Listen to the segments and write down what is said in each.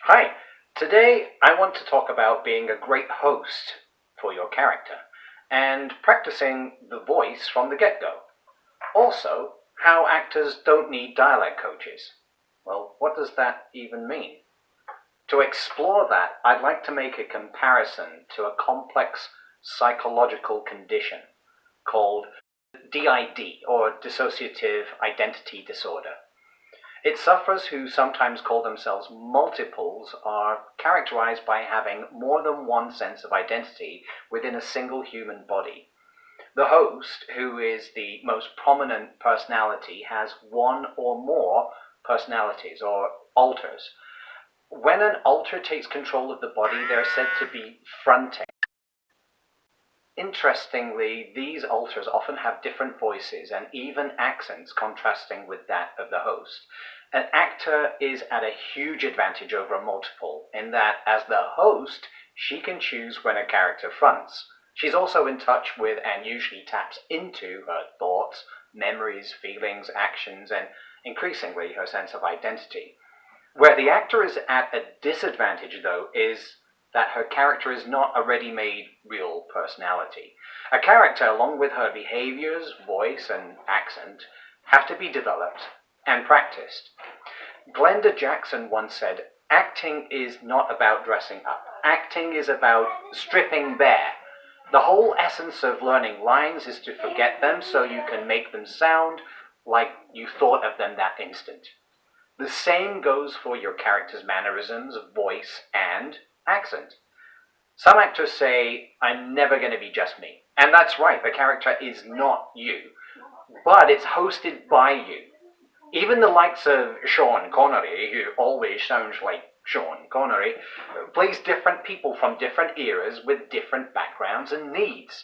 Hi, today I want to talk about being a great host for your character and practicing the voice from the get go. Also, how actors don't need dialect coaches. Well, what does that even mean? To explore that, I'd like to make a comparison to a complex psychological condition called DID, or dissociative identity disorder. Its sufferers, who sometimes call themselves multiples, are characterized by having more than one sense of identity within a single human body. The host, who is the most prominent personality, has one or more personalities, or alters. When an alter takes control of the body, they're said to be fronting. Interestingly, these alters often have different voices and even accents contrasting with that of the host. An actor is at a huge advantage over a multiple in that, as the host, she can choose when a character fronts. She's also in touch with and usually taps into her thoughts, memories, feelings, actions, and increasingly her sense of identity. Where the actor is at a disadvantage, though, is that her character is not a ready-made real personality. A character, along with her behaviors, voice, and accent, have to be developed and practiced. Glenda Jackson once said, "Acting is not about dressing up. Acting is about stripping bare. The whole essence of learning lines is to forget them so you can make them sound like you thought of them that instant." The same goes for your character's mannerisms, voice, and accent. Some actors say, "I'm never going to be just me." And that's right, the character is not you, but it's hosted by you. Even the likes of Sean Connery, who always sounds like Sean Connery, plays different people from different eras with different backgrounds and needs.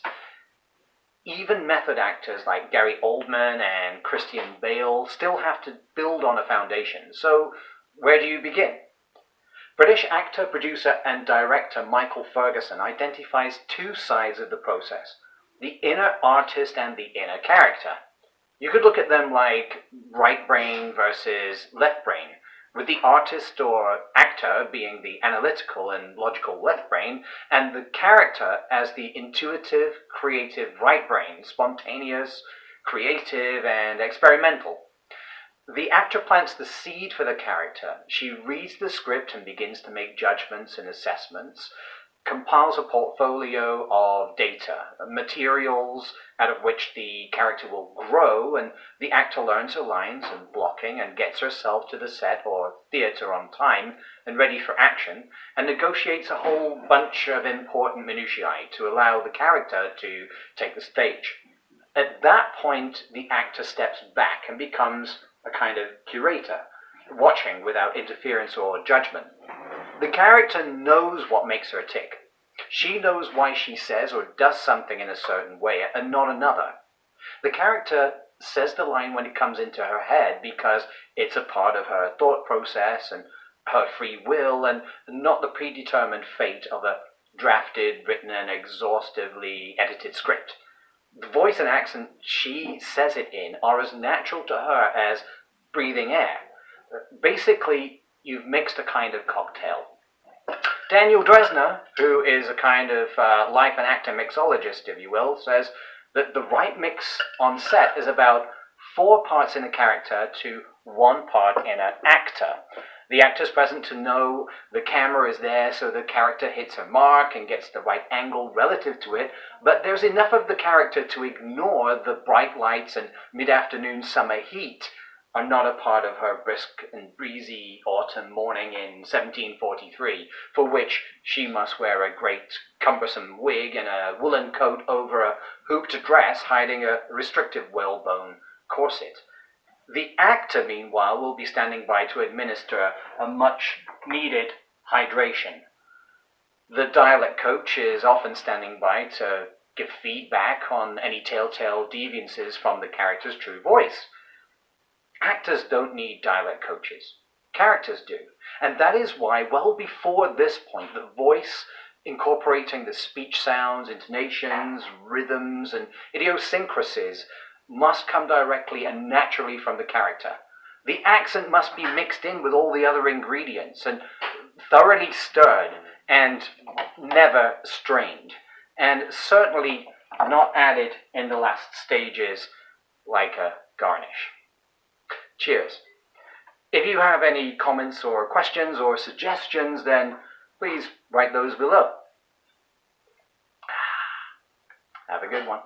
Even method actors like Gary Oldman and Christian Bale still have to build on a foundation. So, where do you begin? British actor, producer, and director Michael Ferguson identifies two sides of the process: the inner artist and the inner character. You could look at them like right brain versus left brain, with the artist or actor being the analytical and logical left brain, and the character as the intuitive, creative right brain, spontaneous, creative, and experimental. The actor plants the seed for the character. She reads the script and begins to make judgments and assessments, compiles a portfolio of data, materials out of which the character will grow, and the actor learns her lines and blocking and gets herself to the set or theatre on time and ready for action, and negotiates a whole bunch of important minutiae to allow the character to take the stage. At that point, the actor steps back and becomes a kind of curator, watching without interference or judgment. The character knows what makes her tick. She knows why she says or does something in a certain way and not another. The character says the line when it comes into her head because it's a part of her thought process and her free will, and not the predetermined fate of a drafted, written, and exhaustively edited script. The voice and accent she says it in are as natural to her as breathing air. Basically, you've mixed a kind of cocktail. Daniel Dresner, who is a kind of life and actor mixologist, if you will, says that the right mix on set is about 4 parts in a character to 1 part in an actor. The actor's present to know the camera is there so the character hits her mark and gets the right angle relative to it, but there's enough of the character to ignore the bright lights and mid-afternoon summer heat are not a part of her brisk and breezy autumn morning in 1743, for which she must wear a great cumbersome wig and a woolen coat over a hooped dress hiding a restrictive whalebone corset. The actor, meanwhile, will be standing by to administer a much-needed hydration. The dialect coach is often standing by to give feedback on any telltale deviances from the character's true voice. Actors don't need dialect coaches. Characters do. And that is why, well before this point, the voice, incorporating the speech sounds, intonations, rhythms, and idiosyncrasies, must come directly and naturally from the character. The accent must be mixed in with all the other ingredients, and thoroughly stirred and never strained, and certainly not added in the last stages like a garnish. Cheers. If you have any comments or questions or suggestions, then please write those below. Have a good one.